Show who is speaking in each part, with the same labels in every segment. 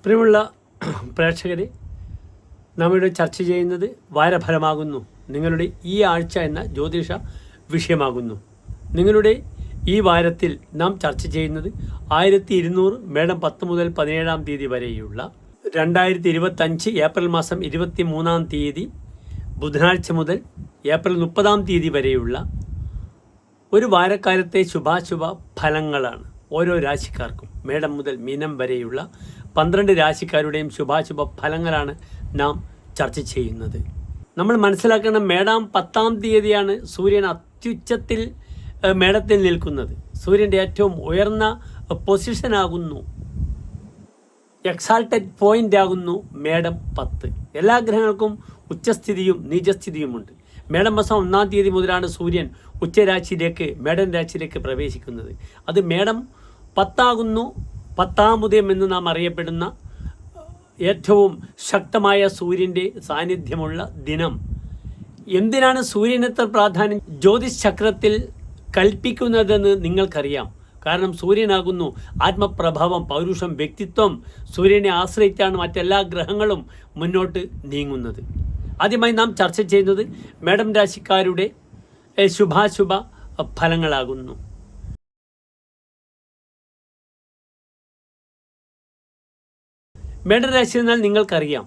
Speaker 1: പ്രിയമുള്ള പ്രേക്ഷകരെ, നാം ഇവിടെ ചർച്ച ചെയ്യുന്നത് വാരഫലമാകുന്നു. നിങ്ങളുടെ ഈ ആഴ്ച എന്ന ജ്യോതിഷ വിഷയമാകുന്നു. നിങ്ങളുടെ ഈ വാരത്തിൽ നാം ചർച്ച ചെയ്യുന്നത് 1200 മേടം 10 മുതൽ 17 തീയതി വരെയുള്ള 2025 ഏപ്രിൽ മാസം 23 തീയതി ബുധനാഴ്ച മുതൽ ഏപ്രിൽ 30 തീയതി വരെയുള്ള ഒരു വാരക്കാലത്തെ ശുഭാശുഭ ഫലങ്ങളാണ്. ഓരോ രാശിക്കാർക്കും മേടം മുതൽ മീനം വരെയുള്ള 12 രാശിക്കാരുടെയും ശുഭാശുഭ ഫലങ്ങളാണ് നാം ചർച്ച ചെയ്യുന്നത്. നമ്മൾ മനസ്സിലാക്കണം, മേടം 10 തീയതിയാണ് സൂര്യൻ അത്യുച്ചത്തിൽ മേടത്തിൽ നിൽക്കുന്നത്. സൂര്യൻ്റെ ഏറ്റവും ഉയർന്ന പൊസിഷനാകുന്നു, എക്സാൾട്ടഡ് പോയിന്റ് ആകുന്നു മേടം 10. എല്ലാ ഗ്രഹങ്ങൾക്കും ഉച്ചസ്ഥിതിയും നീചസ്ഥിതിയുമുണ്ട്. മേടം മാസം 1 തീയതി മുതലാണ് സൂര്യൻ ഉച്ചരാശിയിലേക്ക് മേടൻ രാശിയിലേക്ക് പ്രവേശിക്കുന്നത്. അത് മേടം 10 ആകുന്നു. 10-ാം ഉദയം എന്ന് നാം അറിയപ്പെടുന്ന ഏറ്റവും ശക്തമായ സൂര്യൻ്റെ സാന്നിധ്യമുള്ള ദിനം. എന്തിനാണ് സൂര്യനത്ര പ്രാധാന്യം ജ്യോതിഷ് ചക്രത്തിൽ കൽപ്പിക്കുന്നതെന്ന് നിങ്ങൾക്കറിയാം. കാരണം സൂര്യനാകുന്നു ആത്മപ്രഭാവം, പൗരുഷം, വ്യക്തിത്വം. സൂര്യനെ ആശ്രയിച്ചാണ് മറ്റെല്ലാ ഗ്രഹങ്ങളും മുന്നോട്ട് നീങ്ങുന്നത്. ആദ്യമായി നാം ചർച്ച ചെയ്യുന്നത് മേടം രാശിക്കാരുടെ ശുഭാശുഭ ഫലങ്ങളാകുന്നു. മേടരാശി എന്നാൽ നിങ്ങൾക്കറിയാം,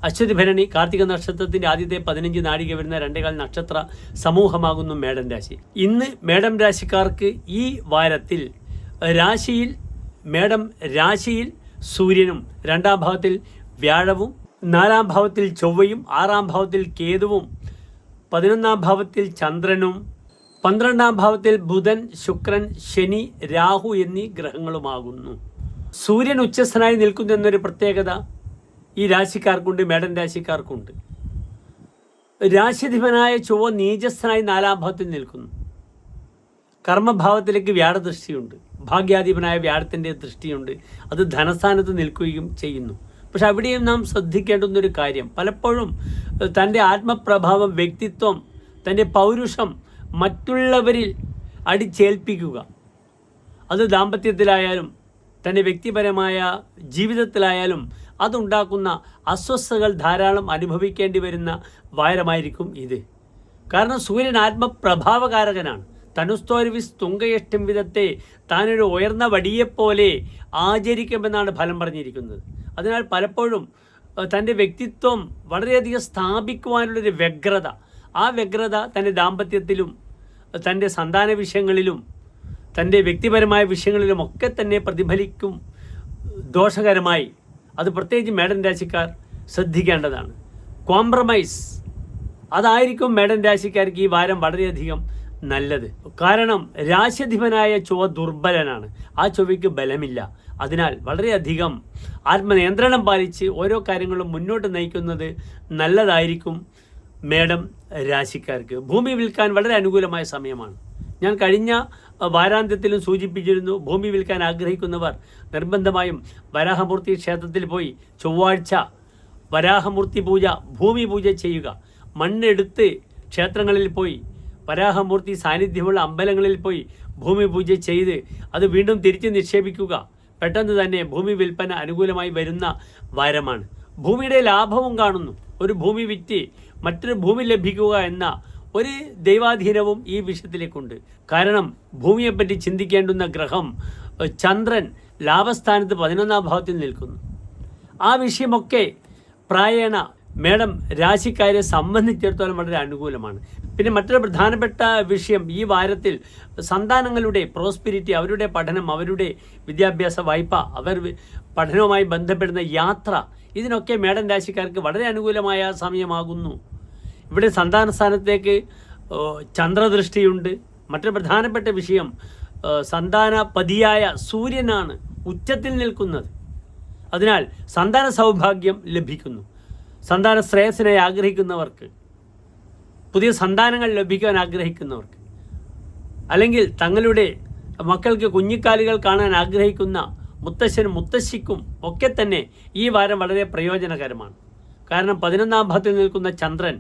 Speaker 1: അശ്വതി ഭരണി കാർത്തിക നക്ഷത്രത്തിൻ്റെ ആദ്യത്തെ 15 നാഴിക വരുന്ന 2 നക്ഷത്ര സമൂഹമാകുന്നു മേടൻ രാശി. ഇന്ന് മേടം രാശിക്കാർക്ക് ഈ വാരത്തിൽ രാശിയിൽ മേടം രാശിയിൽ സൂര്യനും 2-ാം ഭാവത്തിൽ വ്യാഴവും 4-ാം ഭാവത്തിൽ ചൊവ്വയും 6-ാം ഭാവത്തിൽ കേതുവും 11-ാം ഭാവത്തിൽ ചന്ദ്രനും 12-ാം ഭാവത്തിൽ ബുധൻ, ശുക്രൻ, ശനി, രാഹു എന്നീ ഗ്രഹങ്ങളുമാകുന്നു. സൂര്യൻ ഉച്ചസ്ഥനായി നിൽക്കുന്നു എന്നൊരു പ്രത്യേകത ഈ രാശിക്കാർക്കുണ്ട്, മേടൻ രാശിക്കാർക്കുണ്ട്. രാശിധിപനായ ചൊവ്വ നീചസ്ഥനായി 4-ാം ഭാവത്തിൽ നിൽക്കുന്നു. കർമ്മഭാവത്തിലേക്ക് വ്യാഴദൃഷ്ടിയുണ്ട്. ഭാഗ്യാധിപനായ വ്യാഴത്തിൻ്റെ ദൃഷ്ടിയുണ്ട്. അത് ധനസ്ഥാനത്ത് നിൽക്കുകയും ചെയ്യുന്നു. പക്ഷെ അവിടെയും നാം ശ്രദ്ധിക്കേണ്ടുന്നൊരു കാര്യം, പലപ്പോഴും തൻ്റെ ആത്മപ്രഭാവം, വ്യക്തിത്വം, തൻ്റെ പൗരുഷം മറ്റുള്ളവരിൽ അടിച്ചേൽപ്പിക്കുക, അത് ദാമ്പത്യത്തിലായാലും തൻ്റെ വ്യക്തിപരമായ ജീവിതത്തിലായാലും അതുണ്ടാക്കുന്ന അസ്വസ്ഥതകൾ ധാരാളം അനുഭവിക്കേണ്ടി വരുന്ന വാരമായിരിക്കും ഇത്. കാരണം സൂര്യൻ ആത്മപ്രഭാവകാരകനാണ്. തനുസ്തോർവിസ് തുങ്കയഷ്ടം വിധത്തെ താനൊരു ഉയർന്ന വടിയെപ്പോലെ ആചരിക്കുമെന്നാണ് ഫലം പറഞ്ഞിരിക്കുന്നത്. അതിനാൽ പലപ്പോഴും തൻ്റെ വ്യക്തിത്വം വളരെയധികം സ്ഥാപിക്കുവാനുള്ളൊരു വ്യഗ്രത, ആ വ്യഗ്രത തൻ്റെ ദാമ്പത്യത്തിലും തൻ്റെ സന്താന വിഷയങ്ങളിലും തൻ്റെ വ്യക്തിപരമായ വിഷയങ്ങളിലും ഒക്കെ തന്നെ പ്രതിഫലിക്കും ദോഷകരമായി. അത് പ്രത്യേകിച്ച് മേടൻ രാശിക്കാർ ശ്രദ്ധിക്കേണ്ടതാണ്. കോംപ്രമൈസ് അതായിരിക്കും മേടൻ രാശിക്കാർക്ക് ഈ വാരം വളരെയധികം നല്ലത്. കാരണം രാശ്യധിപനായ ചൊവ്വ ദുർബലനാണ്, ആ ചൊവ്വയ്ക്ക് ബലമില്ല. അതിനാൽ വളരെയധികം ആത്മനിയന്ത്രണം പാലിച്ച് ഓരോ കാര്യങ്ങളും മുന്നോട്ട് നയിക്കുന്നത് നല്ലതായിരിക്കും മേടം രാശിക്കാർക്ക്. ഭൂമി വിൽക്കാൻ വളരെ അനുകൂലമായ സമയമാണ്. ഞാൻ കഴിഞ്ഞ വാരാന്ത്യത്തിലും സൂചിപ്പിച്ചിരുന്നു, ഭൂമി വിൽക്കാൻ ആഗ്രഹിക്കുന്നവർ നിർബന്ധമായും വരാഹമൂർത്തി ക്ഷേത്രത്തിൽ പോയി ചൊവ്വാഴ്ച വരാഹമൂർത്തി പൂജ, ഭൂമി പൂജ ചെയ്യുക. മണ്ണെടുത്ത് ക്ഷേത്രങ്ങളിൽ പോയി, വരാഹമൂർത്തി സാന്നിധ്യമുള്ള അമ്പലങ്ങളിൽ പോയി ഭൂമി പൂജ ചെയ്ത് അത് വീണ്ടും തിരിച്ച് നിക്ഷേപിക്കുക. പെട്ടെന്ന് തന്നെ ഭൂമി വിൽപ്പന അനുകൂലമായി വരുന്ന വാരമാണ്. ഭൂമിയുടെ ലാഭവും കാണുന്നു. ഒരു ഭൂമി വിറ്റ് മറ്റൊരു ഭൂമി ലഭിക്കുക എന്ന ഒരു ദൈവാധീനവും ഈ വിഷയത്തിലേക്കുണ്ട്. കാരണം ഭൂമിയെപ്പറ്റി ചിന്തിക്കേണ്ടുന്ന ഗ്രഹം ചന്ദ്രൻ ലാഭസ്ഥാനത്ത് 11-ാം ഭാവത്തിൽ നിൽക്കുന്നു. ആ വിഷയമൊക്കെ പ്രായേണ മേടം രാശിക്കാരെ സംബന്ധിച്ചിടത്തോളം വളരെ അനുകൂലമാണ്. പിന്നെ മറ്റൊരു പ്രധാനപ്പെട്ട വിഷയം ഈ വാരത്തിൽ സന്താനങ്ങളുടെ പ്രോസ്പിരിറ്റി, അവരുടെ പഠനം, അവരുടെ വിദ്യാഭ്യാസ വായ്പ, അവർ പഠനവുമായി ബന്ധപ്പെടുന്ന യാത്ര, ഇതിനൊക്കെ മേടൻ രാശിക്കാർക്ക് വളരെ അനുകൂലമായ സമയമാകുന്നു. ഇവിടെ സന്താന സ്ഥാനത്തേക്ക് ചന്ദ്രദൃഷ്ടിയുണ്ട്. മറ്റൊരു പ്രധാനപ്പെട്ട വിഷയം, സന്താനപതിയായ സൂര്യനാണ് ഉച്ചത്തിൽ നിൽക്കുന്നത്. അതിനാൽ സന്താന സൗഭാഗ്യം ലഭിക്കുന്നു. സന്താന ശ്രേയസ്സിനായി ആഗ്രഹിക്കുന്നവർക്ക്, പുതിയ സന്താനങ്ങൾ ലഭിക്കാൻ ആഗ്രഹിക്കുന്നവർക്ക്, അല്ലെങ്കിൽ തങ്ങളുടെ മക്കൾക്ക് കുഞ്ഞിക്കാലുകൾ കാണാൻ ആഗ്രഹിക്കുന്ന മുത്തശ്ശനും മുത്തശ്ശിക്കും ഒക്കെ തന്നെ ഈ വാരം വളരെ പ്രയോജനകരമാണ്. കാരണം 11-ാം ഭാവത്തിൽ നിൽക്കുന്ന ചന്ദ്രൻ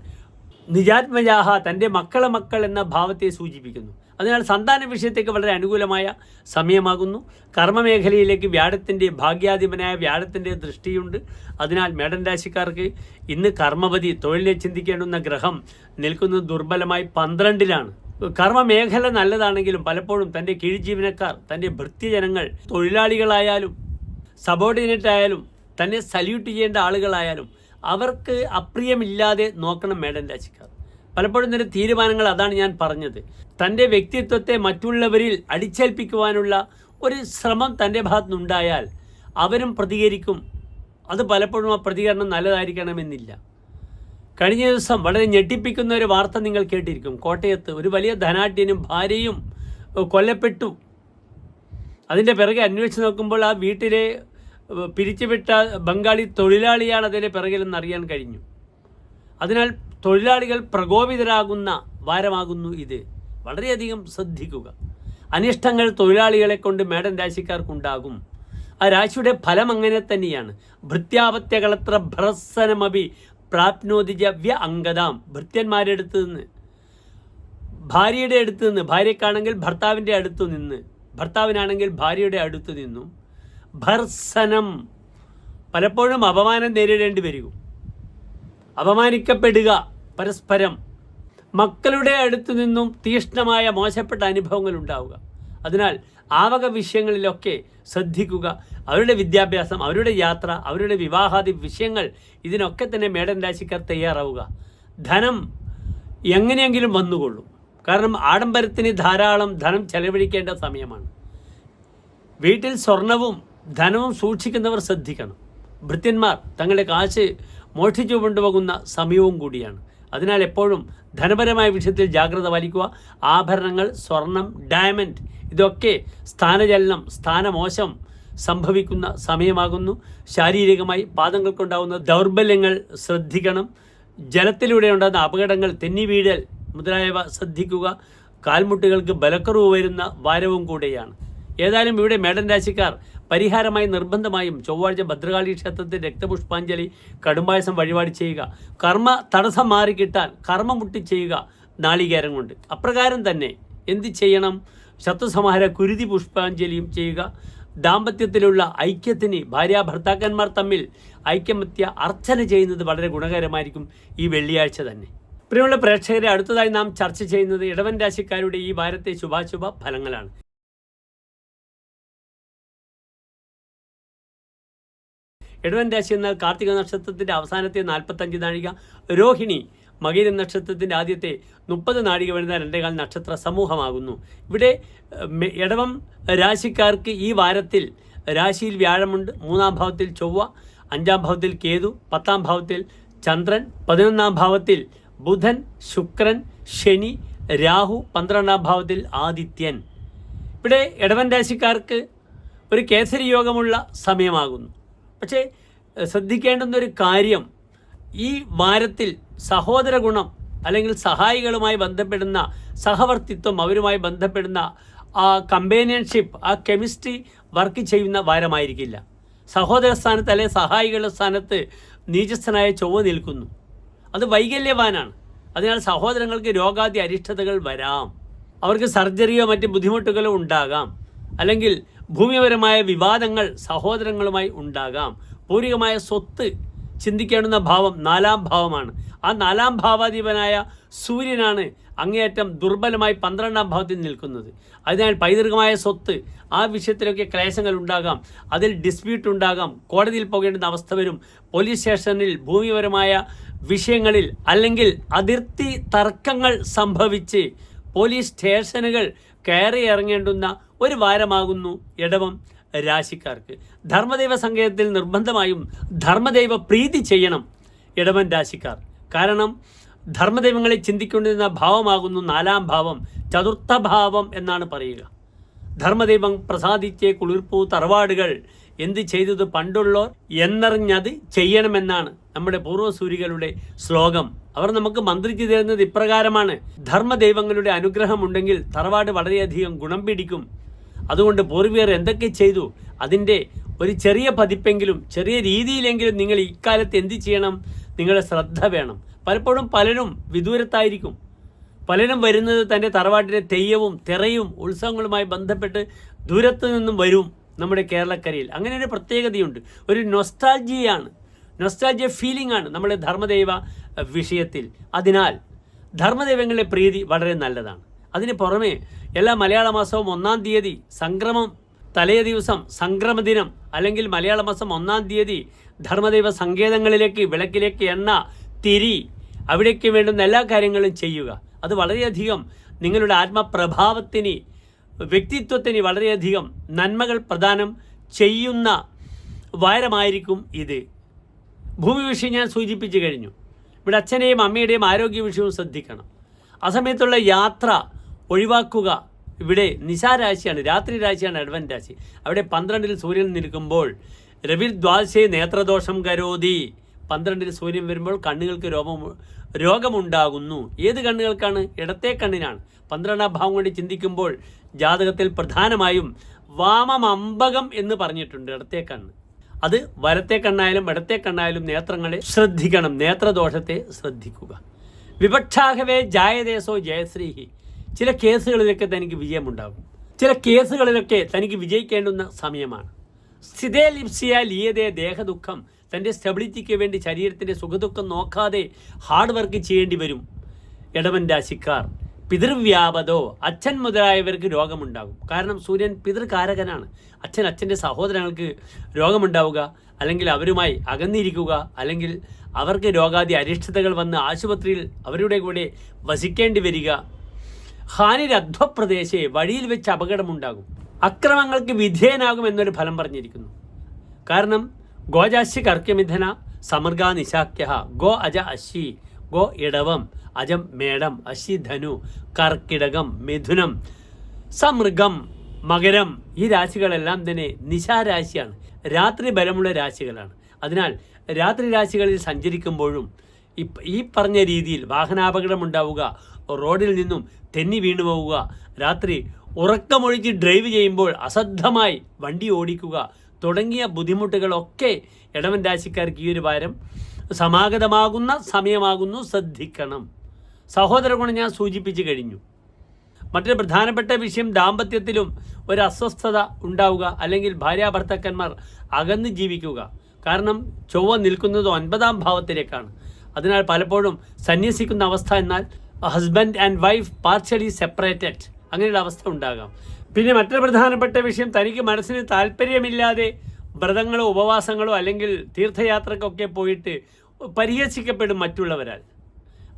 Speaker 1: നിജാത്മജാഹ, തൻ്റെ മക്കൾ എന്ന ഭാവത്തെ സൂചിപ്പിക്കുന്നു. അതിനാൽ സന്താന വിഷയത്തേക്ക് വളരെ അനുകൂലമായ സമയമാകുന്നു. കർമ്മമേഖലയിലേക്ക് വ്യാഴത്തിൻ്റെ ഭാഗ്യാധിപനായ വ്യാഴത്തിൻ്റെ ദൃഷ്ടിയുണ്ട്. അതിനാൽ മേടൻ രാശിക്കാർക്ക് ഇന്ന് കർമ്മപതി തൊഴിലിനെ ചിന്തിക്കേണ്ടുന്ന ഗ്രഹം നിൽക്കുന്നത് ദുർബലമായി 12-ലാണ്. കർമ്മമേഖല നല്ലതാണെങ്കിലും പലപ്പോഴും തൻ്റെ കീഴ്ജീവനക്കാർ, തൻ്റെ ഭൃത്യജനങ്ങൾ, തൊഴിലാളികളായാലും സബോർഡിനേറ്റ് ആയാലും തന്നെ സല്യൂട്ട് ചെയ്യേണ്ട ആളുകളായാലും അവർക്ക് അപ്രിയമില്ലാതെ നോക്കണം മേടൻ രാശിക്കാർ. പലപ്പോഴും ഇതിൻ്റെ തീരുമാനങ്ങൾ അതാണ് ഞാൻ പറഞ്ഞത്. തൻ്റെ വ്യക്തിത്വത്തെ മറ്റുള്ളവരിൽ അടിച്ചേൽപ്പിക്കുവാനുള്ള ഒരു ശ്രമം തൻ്റെ ഭാഗത്തുനിന്നുണ്ടായാൽ അവരും പ്രതികരിക്കും. അത് പലപ്പോഴും ആ പ്രതികരണം നല്ലതായിരിക്കണമെന്നില്ല. കഴിഞ്ഞ ദിവസം വളരെ ഞെട്ടിപ്പിക്കുന്ന ഒരു വാർത്ത നിങ്ങൾ കേട്ടിരിക്കും. കോട്ടയത്ത് ഒരു വലിയ ധനാഢ്യനും ഭാര്യയും കൊല്ലപ്പെട്ടു. അതിൻ്റെ പിറകെ അന്വേഷിച്ച് നോക്കുമ്പോൾ ആ വീട്ടിലെ പിരിച്ചുവിട്ട ബംഗാളി തൊഴിലാളിയാണ് അതിൻ്റെ പിറകിലെന്ന് അറിയാൻ കഴിഞ്ഞു. അതിനാൽ തൊഴിലാളികൾ പ്രകോപിതരാകുന്ന വാരമാകുന്നു ഇത്. വളരെയധികം ശ്രദ്ധിക്കുക. അനിഷ്ടങ്ങൾ തൊഴിലാളികളെ കൊണ്ട് മേടൻ രാശിക്കാർക്കുണ്ടാകും. ആ രാശിയുടെ ഫലം അങ്ങനെ തന്നെയാണ്. ഭൃത്യാപത്യകളത്ര ഭ്രസനമപി പ്രാപ്നോതിജ വ്യ അംഗതാം. ഭൃത്യന്മാരുടെ അടുത്ത് നിന്ന്, ഭാര്യയുടെ അടുത്ത് നിന്ന്, ഭാര്യക്കാണെങ്കിൽ ഭർത്താവിൻ്റെ അടുത്തു നിന്ന്, ഭർത്താവിനാണെങ്കിൽ ഭാര്യയുടെ അടുത്തു നിന്നും ഭർസനം, പലപ്പോഴും അപമാനം നേരിടേണ്ടി വരും. അപമാനിക്കപ്പെടുക പരസ്പരം. മക്കളുടെ അടുത്തു നിന്നും തീക്ഷ്ണമായ മോശപ്പെട്ട അനുഭവങ്ങൾ ഉണ്ടാവുക. അതിനാൽ ആവക വിഷയങ്ങളിലൊക്കെ ശ്രദ്ധിക്കുക. അവരുടെ വിദ്യാഭ്യാസം, അവരുടെ യാത്ര, അവരുടെ വിവാഹാദി വിഷയങ്ങൾ, ഇതിനൊക്കെ തന്നെ മേടൻ രാശിക്കാർ തയ്യാറാവുക. ധനം എങ്ങനെയെങ്കിലും വന്നുകൊള്ളും. കാരണം ആഡംബരത്തിന് ധാരാളം ധനം ചെലവഴിക്കേണ്ട സമയമാണ്. വീട്ടിൽ സ്വർണവും ധനവും സൂക്ഷിക്കുന്നവർ ശ്രദ്ധിക്കണം. ഭൃത്യന്മാർ തങ്ങളുടെ കാശ് മോഷ്ടിച്ചു കൊണ്ടുപോകുന്ന സമയവും കൂടിയാണ്. അതിനാൽ എപ്പോഴും ധനപരമായ വിഷയത്തിൽ ജാഗ്രത പാലിക്കുക. ആഭരണങ്ങൾ, സ്വർണം, ഡയമണ്ട് ഇതൊക്കെ സ്ഥാനചലനം, സ്ഥാനമോശം സംഭവിക്കുന്ന സമയമാകുന്നു. ശാരീരികമായി പാദങ്ങൾക്കുണ്ടാകുന്ന ദൗർബല്യങ്ങൾ ശ്രദ്ധിക്കണം. ജലത്തിലൂടെ ഉണ്ടാകുന്ന അപകടങ്ങൾ, തെന്നി വീഴൽ മുതലായവ ശ്രദ്ധിക്കുക. കാൽമുട്ടുകൾക്ക് ബലക്കുറവ് വരുന്ന വാരവും കൂടെയാണ്. ഏതായാലും ഇവിടെ മേടൻ രാശിക്കാർ പരിഹാരമായി നിർബന്ധമായും ചൊവ്വാഴ്ച ഭദ്രകാളി ക്ഷേത്രത്തിൽ രക്തപുഷ്പാഞ്ജലി, കടുംപായസം വഴിപാട് ചെയ്യുക. കർമ്മ തടസ്സം മാറിക്കിട്ടാൻ കർമ്മമുട്ടി ചെയ്യുക നാളികേരം കൊണ്ട്. അപ്രകാരം തന്നെ എന്ത് ചെയ്യണം? ശത്രുസംഹാര കുരുതി പുഷ്പാഞ്ജലിയും ചെയ്യുക. ദാമ്പത്യത്തിലുള്ള ഐക്യത്തിന് ഭാര്യാഭർത്താക്കന്മാർ തമ്മിൽ ഐക്യമത്യ അർച്ചന ചെയ്യുന്നത് വളരെ ഗുണകരമായിരിക്കും ഈ വെള്ളിയാഴ്ച തന്നെ. പ്രിയമുള്ള പ്രേക്ഷകരെ, അടുത്തതായി നാം ചർച്ച ചെയ്യുന്നത് ഇടവൻ രാശിക്കാരുടെ ഈ വാരത്തെ ശുഭാശുഭ ഫലങ്ങളാണ്. ഇടവൻ രാശി എന്നാൽ കാർത്തിക നക്ഷത്രത്തിൻ്റെ അവസാനത്തെ 45 നാഴിക, രോഹിണി മകീര നക്ഷത്രത്തിൻ്റെ ആദ്യത്തെ 30 നാഴിക വരുന്ന 2.25 നക്ഷത്ര സമൂഹമാകുന്നു. ഇവിടെ ഇടവം രാശിക്കാർക്ക് ഈ വാരത്തിൽ രാശിയിൽ വ്യാഴമുണ്ട്, 3-ാം ഭാവത്തിൽ ചൊവ്വ, 5-ാം ഭാവത്തിൽ കേതു, 10-ാം ഭാവത്തിൽ ചന്ദ്രൻ, 11-ാം ഭാവത്തിൽ ബുധൻ, ശുക്രൻ, ശനി, രാഹു, 12-ാം ഭാവത്തിൽ ആദിത്യൻ. ഇവിടെ ഇടവൻ രാശിക്കാർക്ക് ഒരു കേസരി യോഗമുള്ള സമയമാകുന്നു. പക്ഷേ ശ്രദ്ധിക്കേണ്ടുന്നൊരു കാര്യം, ഈ വാരത്തിൽ സഹോദര ഗുണം അല്ലെങ്കിൽ സഹായികളുമായി ബന്ധപ്പെടുന്ന സഹവർത്തിത്വം, അവരുമായി ബന്ധപ്പെടുന്ന ആ കമ്പാനിയൻഷിപ്പ്, ആ കെമിസ്ട്രി വർക്ക് ചെയ്യുന്ന വാരമായിരിക്കില്ല. സഹോദര സ്ഥാനത്ത് അല്ലെങ്കിൽ സഹായികളുടെ സ്ഥാനത്ത് നീചസ്ഥനായ ചൊവ്വ നിൽക്കുന്നു. അത് വൈകല്യവാനാണ്. അതിനാൽ സഹോദരങ്ങൾക്ക് രോഗാദി അരിഷ്ടതകൾ വരാം. അവർക്ക് സർജറിയോ മറ്റ് ബുദ്ധിമുട്ടുകളോ ഉണ്ടാകാം. അല്ലെങ്കിൽ ഭൂമിപരമായ വിവാദങ്ങൾ സഹോദരങ്ങളുമായി ഉണ്ടാകാം. പൂർവികമായ സ്വത്ത് ചിന്തിക്കേണ്ടുന്ന ഭാവം 4-ാം ഭാവമാണ്. ആ 4-ാം ഭാവാധിപനായ സൂര്യനാണ് അങ്ങേയറ്റം ദുർബലമായി 12-ാം ഭാവത്തിൽ നിൽക്കുന്നത്. അതിനാൽ പൈതൃകമായ സ്വത്ത്, ആ വിഷയത്തിലൊക്കെ ക്ലേശങ്ങൾ ഉണ്ടാകാം. അതിൽ ഡിസ്പ്യൂട്ട് ഉണ്ടാകാം. കോടതിയിൽ പോകേണ്ടുന്ന അവസ്ഥ വരും. പോലീസ് സ്റ്റേഷനിൽ ഭൂമിപരമായ വിഷയങ്ങളിൽ അല്ലെങ്കിൽ അതിർത്തി തർക്കങ്ങൾ സംഭവിച്ച് പോലീസ് സ്റ്റേഷനുകൾ കയറി ഇറങ്ങേണ്ടുന്ന ഒരു വാരമാകുന്നു ഇടവം രാശിക്കാർക്ക്. ധർമ്മദൈവ സങ്കേതത്തിൽ നിർബന്ധമായും ധർമ്മദൈവ പ്രീതി ചെയ്യണം ഇടവൻ രാശിക്കാർ. കാരണം ധർമ്മദൈവങ്ങളെ ചിന്തിക്കൊണ്ടിരുന്ന ഭാവമാകുന്നു 4-ാം ഭാവം, ചതുർത്ഥ ഭാവം എന്നാണ് പറയുക. ധർമ്മദൈവം പ്രസാദിച്ചേ കുളിർപ്പൂ തറവാടുകൾ എന്ത് ചെയ്തത് പണ്ടുള്ളോർ എന്നറിഞ്ഞത് ചെയ്യണമെന്നാണ് നമ്മുടെ പൂർവ്വസൂരികളുടെ ശ്ലോകം. അവർ നമുക്ക് മന്ത്രിച്ചു തരുന്നത് ഇപ്രകാരമാണ്: ധർമ്മദൈവങ്ങളുടെ അനുഗ്രഹമുണ്ടെങ്കിൽ തറവാട് വളരെയധികം ഗുണം പിടിക്കും. അതുകൊണ്ട് പൂർവികർ എന്തൊക്കെ ചെയ്തു അതിൻ്റെ ഒരു ചെറിയ പതിപ്പെങ്കിലും ചെറിയ രീതിയിലെങ്കിലും നിങ്ങൾ ഇക്കാലത്ത് എന്ത് ചെയ്യണം? നിങ്ങളുടെ ശ്രദ്ധ വേണം. പലപ്പോഴും പലരും വിദൂരത്തായിരിക്കും. പലരും വരുന്നത് തൻ്റെ തറവാട്ടിലെ തെയ്യവും തിറയും ഉത്സവങ്ങളുമായി ബന്ധപ്പെട്ട് ദൂരത്തു നിന്നും വരും നമ്മുടെ കേരളക്കരയിൽ. അങ്ങനെ ഒരു പ്രത്യേകതയുണ്ട്, ഒരു നൊസ്റ്റാൾജിയ ഫീലിംഗ് ആണ് നമ്മുടെ ധർമ്മദൈവ വിഷയത്തിൽ. അതിനാൽ ധർമ്മദൈവങ്ങളുടെ പ്രീതി വളരെ നല്ലതാണ്. അതിന് പുറമെ എല്ലാ മലയാള മാസവും 1-ാം തീയതി സംക്രമം തലേ ദിവസം സംക്രമദിനം അല്ലെങ്കിൽ മലയാള മാസം 1-ാം തീയതി ധർമ്മദൈവ സങ്കേതങ്ങളിലേക്ക് വിളക്കിലേക്ക് എണ്ണ തിരി അവിടേക്ക് വേണ്ടുന്ന എല്ലാ കാര്യങ്ങളും ചെയ്യുക. അത് വളരെയധികം നിങ്ങളുടെ ആത്മപ്രഭാവത്തിന് വ്യക്തിത്വത്തിന് വളരെയധികം നന്മകൾ പ്രദാനം ചെയ്യുന്ന വാരമായിരിക്കും ഇത്. ഭൂമി വിഷയം ഞാൻ സൂചിപ്പിച്ചു കഴിഞ്ഞു. ഇവിടെ അച്ഛനെയും അമ്മയുടെയും ആരോഗ്യ വിഷയവും ശ്രദ്ധിക്കണം. ആ സമയത്തുള്ള യാത്ര ഒഴിവാക്കുക. ഇവിടെ നിശാരാശിയാണ്, രാത്രി രാശിയാണ് അഡ്വൻ രാശി. അവിടെ 12-ൽ സൂര്യൻ നിൽക്കുമ്പോൾ രവിർദ്വാദശേ നേത്രദോഷം കരോതി. 12-ൽ സൂര്യൻ വരുമ്പോൾ കണ്ണുകൾക്ക് രോഗമുണ്ടാകുന്നു. ഏത് കണ്ണുകൾക്കാണ്? ഇടത്തെ കണ്ണിനാണ്. 12-ാം ഭാവം കൊണ്ട് ചിന്തിക്കുമ്പോൾ ജാതകത്തിൽ പ്രധാനമായും വാമമമ്പകം എന്ന് പറഞ്ഞിട്ടുണ്ട്, ഇടത്തെ കണ്ണ്. അത് വലത്തെ കണ്ണായാലും ഇടത്തെ കണ്ണായാലും നേത്രങ്ങളെ ശ്രദ്ധിക്കണം, നേത്രദോഷത്തെ ശ്രദ്ധിക്കുക. വിപക്ഷാഹവേ ജായദേശോ ജയശ്രീഹി. ചില കേസുകളിലൊക്കെ തനിക്ക് വിജയമുണ്ടാകും, ചില കേസുകളിലൊക്കെ തനിക്ക് വിജയിക്കേണ്ടുന്ന സമയമാണ്. സ്ഥിതേ ലിപ്സിയ ലീയതേ ദേഹദുഃഖം. തൻ്റെ സ്റ്റെബിലിറ്റിക്ക് വേണ്ടി ശരീരത്തിൻ്റെ സുഖദുഃഖം നോക്കാതെ ഹാർഡ് വർക്ക് ചെയ്യേണ്ടി വരും ഇടവൻ രാശിക്കാർ. പിതൃവ്യാപതോ, അച്ഛൻ മുതലായവർക്ക് രോഗമുണ്ടാകും. കാരണം സൂര്യൻ പിതൃകാരകനാണ്. അച്ഛൻ്റെ സഹോദരങ്ങൾക്ക് രോഗമുണ്ടാവുക, അല്ലെങ്കിൽ അവരുമായി അകന്നിരിക്കുക, അല്ലെങ്കിൽ അവർക്ക് രോഗാദി അരിഷ്ടതകൾ വന്ന് ആശുപത്രിയിൽ അവരുടെ കൂടെ വസിക്കേണ്ടി വരിക. ഹാനിരധ്വപ്രദേശേ, വഴിയിൽ വെച്ച് അപകടമുണ്ടാകും. അക്രമങ്ങൾക്ക് വിധേയനാകും എന്നൊരു ഫലം പറഞ്ഞിരിക്കുന്നു. കാരണം ഗോജാശി കർക്യമിഥന സമർഗ നിശാക്യ. ഗോ അജ അശ്വി, ഗോ ഇടവം, അജം മേടം, അശ്വി ധനു, കർക്കിടകം മിഥുനം, സമൃഗം മകരം. ഈ രാശികളെല്ലാം തന്നെ നിശാരാശിയാണ്, രാത്രി ബലമുള്ള രാശികളാണ്. അതിനാൽ രാത്രി രാശികളിൽ സഞ്ചരിക്കുമ്പോഴും ഈ പറഞ്ഞ രീതിയിൽ വാഹനാപകടം ഉണ്ടാവുക, റോഡിൽ നിന്നും തെന്നി വീണു പോവുക, രാത്രി ഉറക്കമൊഴിച്ച് ഡ്രൈവ് ചെയ്യുമ്പോൾ അശ്രദ്ധമായി വണ്ടി ഓടിക്കുക തുടങ്ങിയ ബുദ്ധിമുട്ടുകളൊക്കെ ഇടവൻ രാശിക്കാർക്ക് ഈ ഒരു വാരം സമാഗതമാകുന്ന സമയമാകുന്നു. ശ്രദ്ധിക്കണം. സഹോദര ഗുണം ഞാൻ സൂചിപ്പിച്ചു കഴിഞ്ഞു. മറ്റൊരു പ്രധാനപ്പെട്ട വിഷയം, ദാമ്പത്യത്തിലും ഒരു അസ്വസ്ഥത ഉണ്ടാവുക, അല്ലെങ്കിൽ ഭാര്യാഭർത്താക്കന്മാർ അകന്ന് ജീവിക്കുക. കാരണം ചൊവ്വ നിൽക്കുന്നത് 9-ാം ഭാവത്തിലേക്കാണ്. അതിനാൽ പലപ്പോഴും സന്യസിക്കുന്ന അവസ്ഥ, എന്നാൽ husband and wife partially separated, അങ്ങനെയുള്ള അവസ്ഥ ഉണ്ടാകാം. പിന്നെ മറ്റൊരു പ്രധാനപ്പെട്ട വിഷയം, തനിക്ക് മനസ്സിന് താല്പര്യമില്ലാതെ വ്രതങ്ങളോ ഉപവാസങ്ങളോ അല്ലെങ്കിൽ തീർത്ഥയാത്രക്കൊക്കെ പോയിട്ട് പരിഹസിക്കപ്പെടും മറ്റുള്ളവരാൽ.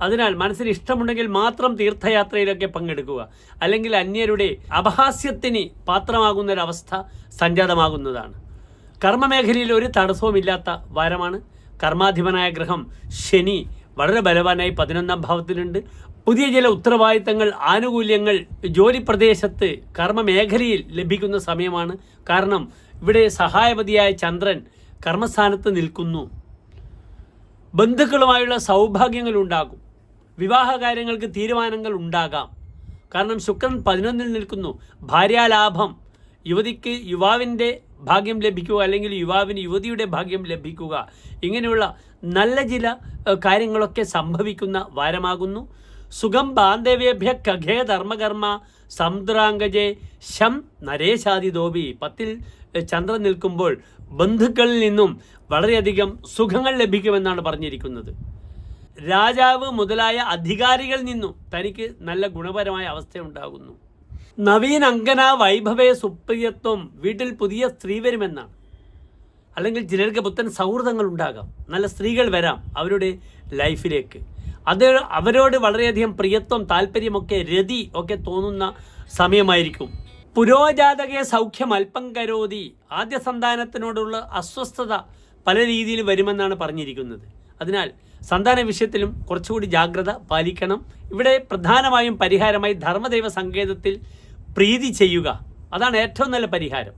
Speaker 1: അതിനാൽ മനസ്സിന് ഇഷ്ടമുണ്ടെങ്കിൽ മാത്രം തീർത്ഥയാത്രയിലൊക്കെ പങ്കെടുക്കുക, അല്ലെങ്കിൽ അന്യരുടെ അപഹാസ്യത്തിന് പാത്രമാകുന്നൊരവസ്ഥ സംജാതമാകുന്നതാണ്. കർമ്മമേഖലയിൽ ഒരു തടസ്സവുമില്ലാത്ത വാരമാണ്. കർമാധിപനായ ഗ്രഹം ശനി വളരെ ബലവാനായി 11-ാം ഭാവത്തിലുണ്ട്. പുതിയ ചില ഉത്തരവാദിത്തങ്ങൾ, ആനുകൂല്യങ്ങൾ ജോലി പ്രദേശത്ത് കർമ്മമേഖലയിൽ ലഭിക്കുന്ന സമയമാണ്. കാരണം ഇവിടെ സഹായപതിയായ ചന്ദ്രൻ കർമ്മസ്ഥാനത്ത് നിൽക്കുന്നു. ബന്ധുക്കളുമായുള്ള സൗഭാഗ്യങ്ങൾ ഉണ്ടാകും. വിവാഹകാര്യങ്ങൾക്ക് തീരുമാനങ്ങൾ ഉണ്ടാകാം. കാരണം ശുക്രൻ 11-ൽ നിൽക്കുന്നു. ഭാര്യാലാഭം, യുവതിക്ക് യുവാവിൻ്റെ ഭാഗ്യം ലഭിക്കുക, അല്ലെങ്കിൽ യുവാവിന് യുവതിയുടെ ഭാഗ്യം ലഭിക്കുക, ഇങ്ങനെയുള്ള നല്ല ചില കാര്യങ്ങളൊക്കെ സംഭവിക്കുന്ന വാരമാകുന്നു. സുഖം ബാന്ധവേഭ്യ കഘേ ധർമ്മകർമ്മ സമുദ്രാംഗജേ ശം നരേശാദിദോപി. 10-ൽ ചന്ദ്രൻ നിൽക്കുമ്പോൾ ബന്ധുക്കളിൽ നിന്നും വളരെയധികം സുഖങ്ങൾ ലഭിക്കുമെന്നാണ് പറഞ്ഞിരിക്കുന്നത്. രാജാവ് മുതലായ അധികാരികളിൽ നിന്നും തനിക്ക് നല്ല ഗുണപരമായ അവസ്ഥ ഉണ്ടാകുന്നു. നവീൻ അങ്കന വൈഭവേ സുപ്രിയത്വം. വീട്ടിൽ പുതിയ സ്ത്രീ വരുമെന്നാണ്. അല്ലെങ്കിൽ ചിലർക്ക് പുത്തൻ സൗഹൃദങ്ങൾ ഉണ്ടാകാം, നല്ല സ്ത്രീകൾ വരാം അവരുടെ ലൈഫിലേക്ക്. അത് അവരോട് വളരെയധികം പ്രിയത്വം, താല്പര്യമൊക്കെ, രതി ഒക്കെ തോന്നുന്ന സമയമായിരിക്കും. പുരോജാതകെ സൗഖ്യം അല്പം കരോതി. ആദ്യ സന്താനത്തിനോടുള്ള അസ്വസ്ഥത പല രീതിയിൽ വരുമെന്നാണ് പറഞ്ഞിരിക്കുന്നത്. അതിനാൽ സന്താന വിഷയത്തിലും കുറച്ചുകൂടി ജാഗ്രത പാലിക്കണം. ഇവിടെ പ്രധാനമായും പരിഹാരമായി ധർമ്മദൈവ സങ്കേതത്തിൽ പ്രീതി ചെയ്യുക, അതാണ് ഏറ്റവും നല്ല പരിഹാരം.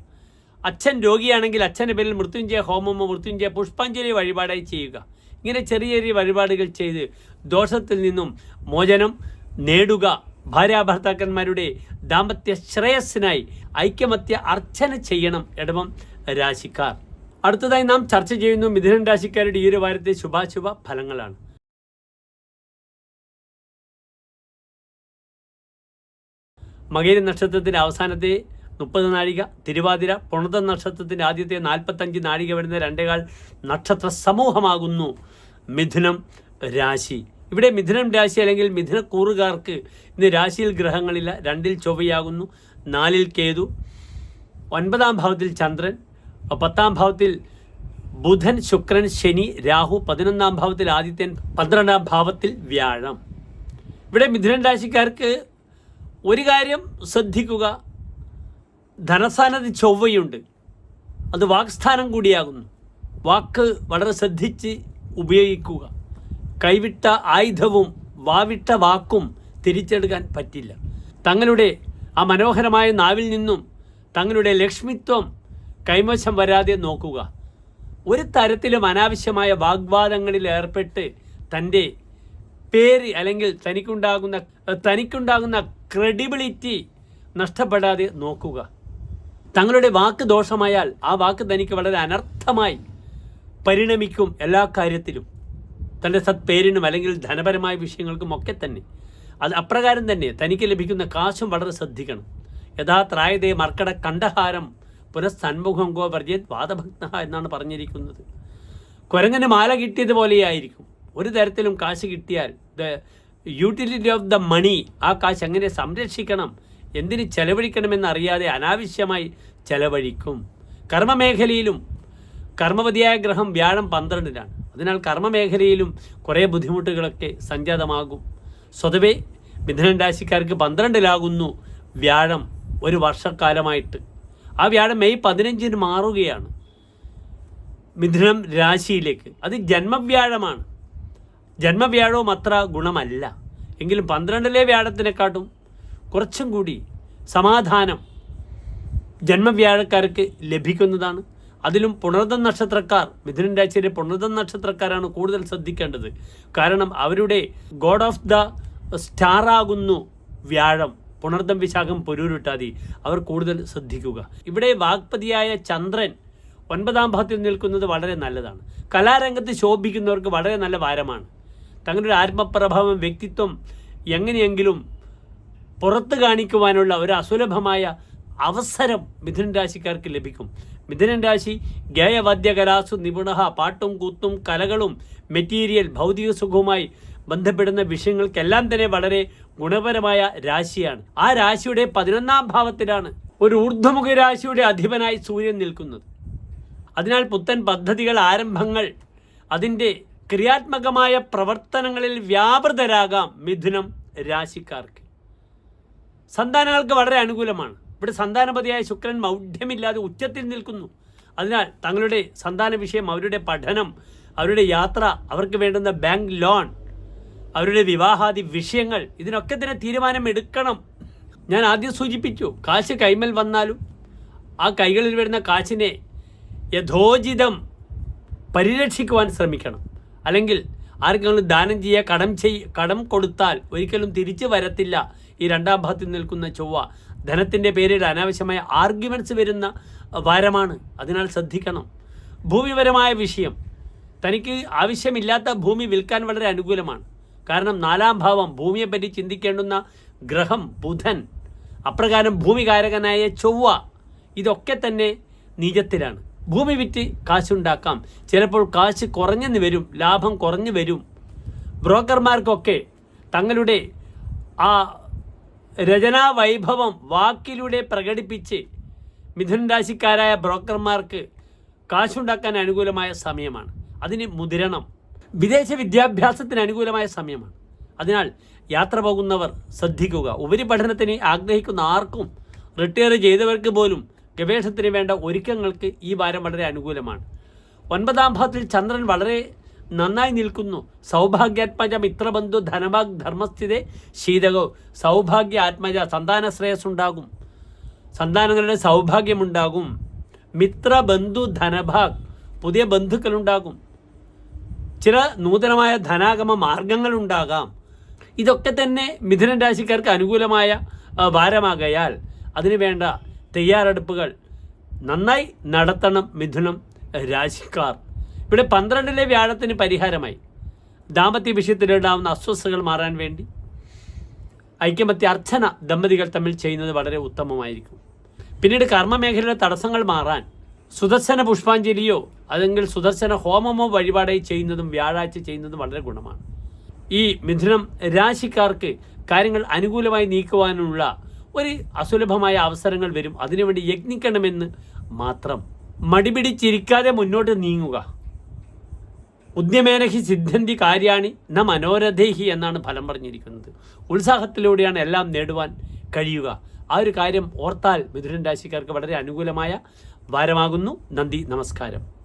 Speaker 1: അച്ഛൻ രോഗിയാണെങ്കിൽ അച്ഛൻ്റെ പേരിൽ മൃത്യുഞ്ജയ ഹോമമോ മൃത്യുഞ്ജയ പുഷ്പാഞ്ജലി വഴിപാടായി ചെയ്യുക. ഇങ്ങനെ ചെറിയ ചെറിയ വഴിപാടുകൾ ചെയ്ത് ദോഷത്തിൽ നിന്നും മോചനം നേടുക. ഭാര്യാഭർത്താക്കന്മാരുടെ ദാമ്പത്യ ശ്രേയസ്സിനായി ഐക്യമത്യ അർച്ചന ചെയ്യണം ഇടവം രാശിക്കാർ. അടുത്തതായി നാം ചർച്ച ചെയ്യുന്നു മിഥുനൻ രാശിക്കാരുടെ ഈ ഒരു വാരത്തെ ശുഭാശുഭ ഫലങ്ങളാണ്. മകയിര നക്ഷത്രത്തിൻ്റെ അവസാനത്തെ 30 നാഴിക, തിരുവാതിര പുണർദം നക്ഷത്രത്തിൻ്റെ ആദ്യത്തെ 45 നാഴിക വരുന്ന 2.25 നക്ഷത്ര സമൂഹമാകുന്നു മിഥുനം രാശി. ഇവിടെ മിഥുനം രാശി അല്ലെങ്കിൽ മിഥുനക്കൂറുകാർക്ക് ഇന്ന് രാശിയിൽ ഗ്രഹങ്ങളില്ല. 2-ൽ ചൊവ്വയാകുന്നു, 4-ൽ കേതു, 9-ാം ഭാവത്തിൽ ചന്ദ്രൻ, 10-ാം ഭാവത്തിൽ ബുധൻ, ശുക്രൻ, ശനി, രാഹു, 11-ാം ഭാവത്തിൽ ആദിത്യൻ, 12-ാം ഭാവത്തിൽ വ്യാഴം. ഇവിടെ മിഥുനം രാശിക്കാർക്ക് ഒരു കാര്യം ശ്രദ്ധിക്കുക, ധനസ്ഥാനത്ത് ചൊവ്വയുണ്ട്, അത് വാക്സ്ഥാനം കൂടിയാകുന്നു. വാക്ക് വളരെ ശ്രദ്ധിച്ച് ഉപയോഗിക്കുക. കൈവിട്ട ആയുധവും വാവിട്ട വാക്കും തിരിച്ചെടുക്കാൻ പറ്റില്ല. തങ്ങളുടെ ആ മനോഹരമായ നാവിൽ നിന്നും തങ്ങളുടെ ലക്ഷ്മിത്വം കൈമോശം വരാതെ നോക്കുക. ഒരു തരത്തിലും അനാവശ്യമായ വാഗ്വാദങ്ങളിൽ ഏർപ്പെട്ട് തൻ്റെ പേര് അല്ലെങ്കിൽ തനിക്കുണ്ടാകുന്ന ക്രെഡിബിലിറ്റി നഷ്ടപ്പെടാതെ നോക്കുക. തങ്ങളുടെ വാക്ക് ദോഷമായാൽ ആ വാക്ക് തനിക്ക് വളരെ അനർത്ഥമായി പരിണമിക്കും. എല്ലാ കാര്യത്തിലും തൻ്റെ സത്പേരിനും അല്ലെങ്കിൽ ധനപരമായ വിഷയങ്ങൾക്കും ഒക്കെ തന്നെ. അത് അപ്രകാരം തന്നെ തനിക്ക് ലഭിക്കുന്ന കാശും വളരെ ശ്രദ്ധിക്കണം. യഥാത്രായതേ മർക്കട കണ്ഠഹാരം പുനഃസന്മുഖം ഗോ വർജേത് വാദഭക്ത എന്നാണ് പറഞ്ഞിരിക്കുന്നത്. കുരങ്ങനെ മാല കിട്ടിയതുപോലെയായിരിക്കും. ഒരു തരത്തിലും കാശ് കിട്ടിയാൽ യൂട്ടിലിറ്റി ഓഫ് ദ മണി, ആ കാശ് എങ്ങനെ സംരക്ഷിക്കണം, എന്തിന് ചെലവഴിക്കണമെന്നറിയാതെ അനാവശ്യമായി ചെലവഴിക്കും. കർമ്മമേഖലയിലും കർമ്മവതിയായ ഗ്രഹം വ്യാഴം 12-ലാണ്. അതിനാൽ കർമ്മമേഖലയിലും കുറേ ബുദ്ധിമുട്ടുകളൊക്കെ സംജാതമാകും. സ്വതവേ മിഥുനം രാശിക്കാർക്ക് 12-ലാകുന്നു വ്യാഴം ഒരു വർഷക്കാലമായിട്ട്. ആ വ്യാഴം മെയ് 15-ന് മാറുകയാണ് മിഥുനം രാശിയിലേക്ക്. അത് ജന്മവ്യാഴമാണ്. ജന്മവ്യാഴവും അത്ര ഗുണമല്ല. എങ്കിലും 12-ലെ വ്യാഴത്തിനെക്കാട്ടും കുറച്ചും കൂടി സമാധാനം ജന്മവ്യാഴക്കാർക്ക് ലഭിക്കുന്നതാണ്. അതിലും പുണർദം നക്ഷത്രക്കാർ, മിഥുനം രാശിയിലെ പുണർദം നക്ഷത്രക്കാരാണ് കൂടുതൽ ശ്രദ്ധിക്കേണ്ടത്. കാരണം അവരുടെ ഗോഡ് ഓഫ് ദ സ്റ്റാർ ആകുന്നു വ്യാഴം. പുണർദം, വിശാഖം, പുരൂരുട്ടാതി അവർ കൂടുതൽ ശ്രദ്ധിക്കുക. ഇവിടെ വാഗ്പതിയായ ചന്ദ്രൻ 9-ാം ഭാവത്തിൽ നിൽക്കുന്നത് വളരെ നല്ലതാണ്. കലാരംഗത്ത് ശോഭിക്കുന്നവർക്ക് വളരെ നല്ല വാരമാണ്. തങ്ങളുടെ ആത്മപ്രഭാവം, വ്യക്തിത്വം എങ്ങനെയെങ്കിലും പുറത്ത് കാണിക്കുവാനുള്ള ഒരു അസുലഭമായ അവസരം മിഥുനം രാശിക്കാർക്ക് ലഭിക്കും. മിഥുനം രാശി ഗേയവാദ്യകലാസു നിപുണ, പാട്ടും കൂത്തും കലകളും മെറ്റീരിയൽ ഭൗതിക സുഖവുമായി ബന്ധപ്പെടുന്ന വിഷയങ്ങൾക്കെല്ലാം തന്നെ വളരെ ഗുണപരമായ രാശിയാണ്. ആ രാശിയുടെ 11-ാം ഭാവത്തിലാണ് ഒരു ഊർധ്വമുഖ രാശിയുടെ അധിപനായി സൂര്യൻ നിൽക്കുന്നത്. അതിനാൽ പുത്തൻ പദ്ധതികൾ, ആരംഭങ്ങൾ, അതിൻ്റെ ക്രിയാത്മകമായ പ്രവർത്തനങ്ങളിൽ വ്യാപൃതരാകാം മിഥുനം രാശിക്കാർക്ക്. സന്താനങ്ങൾക്ക് വളരെ അനുകൂലമാണ്. ഇവിടെ സന്താനപതിയായ ശുക്രൻ മൗഢ്യമില്ലാതെ ഉച്ചത്തിൽ നിൽക്കുന്നു. അതിനാൽ തങ്ങളുടെ സന്താന വിഷയം, അവരുടെ പഠനം, അവരുടെ യാത്ര, അവർക്ക് വേണ്ടുന്ന ബാങ്ക് ലോൺ, അവരുടെ വിവാഹാദി വിഷയങ്ങൾ, ഇതിനൊക്കെ തന്നെ തീരുമാനം എടുക്കണം. ഞാൻ ആദ്യം സൂചിപ്പിച്ചു, കാശ് കൈമേൽ വന്നാലും ആ കൈകളിൽ വരുന്ന കാശിനെ യഥോചിതം പരിരക്ഷിക്കുവാൻ ശ്രമിക്കണം. അല്ലെങ്കിൽ ആർക്കെങ്കിലും ദാനം ചെയ്യുക, കടം കൊടുത്താൽ ഒരിക്കലും തിരിച്ചു വരത്തില്ല. ഈ 2-ാം ഭാവത്തിൽ നിൽക്കുന്ന ചൊവ്വ ധനത്തിൻ്റെ പേരിൽ അനാവശ്യമായ ആർഗ്യുമെൻറ്റ്സ് വരുന്ന വാരമാണ്. അതിനാൽ ശ്രദ്ധിക്കണം. ഭൂമിപരമായ വിഷയം, തനിക്ക് ആവശ്യമില്ലാത്ത ഭൂമി വിൽക്കാൻ വളരെ അനുകൂലമാണ്. കാരണം 4-ാം ഭാവം ഭൂമിയെപ്പറ്റി ചിന്തിക്കേണ്ടുന്ന ഗ്രഹം ബുധൻ, അപ്രകാരം ഭൂമികാരകനായ ചൊവ്വ, ഇതൊക്കെ തന്നെ നീചത്തിലാണ്. ഭൂമി വിറ്റ് കാശുണ്ടാക്കാം. ചിലപ്പോൾ കാശ് കുറഞ്ഞെന്ന് വരും, ലാഭം കുറഞ്ഞു വരും. ബ്രോക്കർമാർക്കൊക്കെ തങ്ങളുടെ ആ രചനാ വൈഭവം വാക്കിലൂടെ പ്രകടിപ്പിച്ച് മിഥുന രാശിക്കാരായ ബ്രോക്കർമാർക്ക് കാശുണ്ടാക്കാൻ അനുകൂലമായ സമയമാണ്. അതിന് മുതിരണം. വിദേശ വിദ്യാഭ്യാസത്തിന് അനുകൂലമായ സമയമാണ്. അതിനാൽ യാത്ര പോകുന്നവർ ശ്രദ്ധിക്കുക. ഉപരിപഠനത്തിന് ആഗ്രഹിക്കുന്ന ആർക്കും, റിട്ടയർ ചെയ്തവർക്ക് പോലും ഗവേഷണത്തിന് വേണ്ട ഒരുക്കങ്ങൾക്ക് ഈ വാരം വളരെ അനുകൂലമാണ്. 9-ാം ഭാവത്തിൽ ചന്ദ്രൻ വളരെ നന്നായി നിൽക്കുന്നു. സൗഭാഗ്യാത്മജ മിത്രബന്ധു ധനഭാഗ് ധർമ്മസ്ഥിതേ ശീതകോ. സൗഭാഗ്യ ആത്മജ, സന്താന ശ്രേയസ്സുണ്ടാകും, സന്താനങ്ങളുടെ സൗഭാഗ്യമുണ്ടാകും. മിത്രബന്ധു ധനഭാഗ്, പുതിയ ബന്ധുക്കളുണ്ടാകും. ചില നൂതനമായ ധനാഗമ മാർഗങ്ങളുണ്ടാകാം. ഇതൊക്കെ തന്നെ മിഥുന രാശിക്കാർക്ക് അനുകൂലമായ വാരമാകയാൽ അതിനുവേണ്ട തയ്യാറെടുപ്പുകൾ നന്നായി നടത്തണം മിഥുനം രാശിക്കാർ. ഇവിടെ 12-ലെ വ്യാഴത്തിന് പരിഹാരമായി ദാമ്പത്യ വിഷയത്തിലുണ്ടാകുന്ന അസ്വസ്ഥതകൾ മാറാൻ വേണ്ടി ഐക്യമത്യ അർച്ചന ദമ്പതികൾ തമ്മിൽ ചെയ്യുന്നത് വളരെ ഉത്തമമായിരിക്കും. പിന്നീട് കർമ്മമേഖലയിലെ തടസ്സങ്ങൾ മാറാൻ സുദർശന പുഷ്പാഞ്ജലിയോ അല്ലെങ്കിൽ സുദർശന ഹോമമോ വഴിപാടായി ചെയ്യുന്നതും വ്യാഴാഴ്ച ചെയ്യുന്നതും വളരെ ഗുണമാണ്. ഈ മിഥുനം രാശിക്കാർക്ക് കാര്യങ്ങൾ അനുകൂലമായി നീക്കുവാനുള്ള ഒരു അസുലഭമായ അവസരങ്ങൾ വരും. അതിനുവേണ്ടി യത്നിക്കണമെന്ന് മാത്രം. മടിപിടിച്ചിരിക്കാതെ മുന്നോട്ട് നീങ്ങുക. ഉദ്യമേനഹി സിദ്ധന്തി കാര്യാണി ന മനോരഥേഹി എന്നാണ് ഫലം പറഞ്ഞിരിക്കുന്നത്. ഉത്സാഹത്തിലൂടെയാണ് എല്ലാം നേടുവാൻ കഴിയുക. ആ ഒരു കാര്യം ഓർത്താൽ മിഥുനൻ രാശിക്കാർക്ക് വളരെ അനുകൂലമായ വാരമാകുന്നു. നന്ദി, നമസ്കാരം.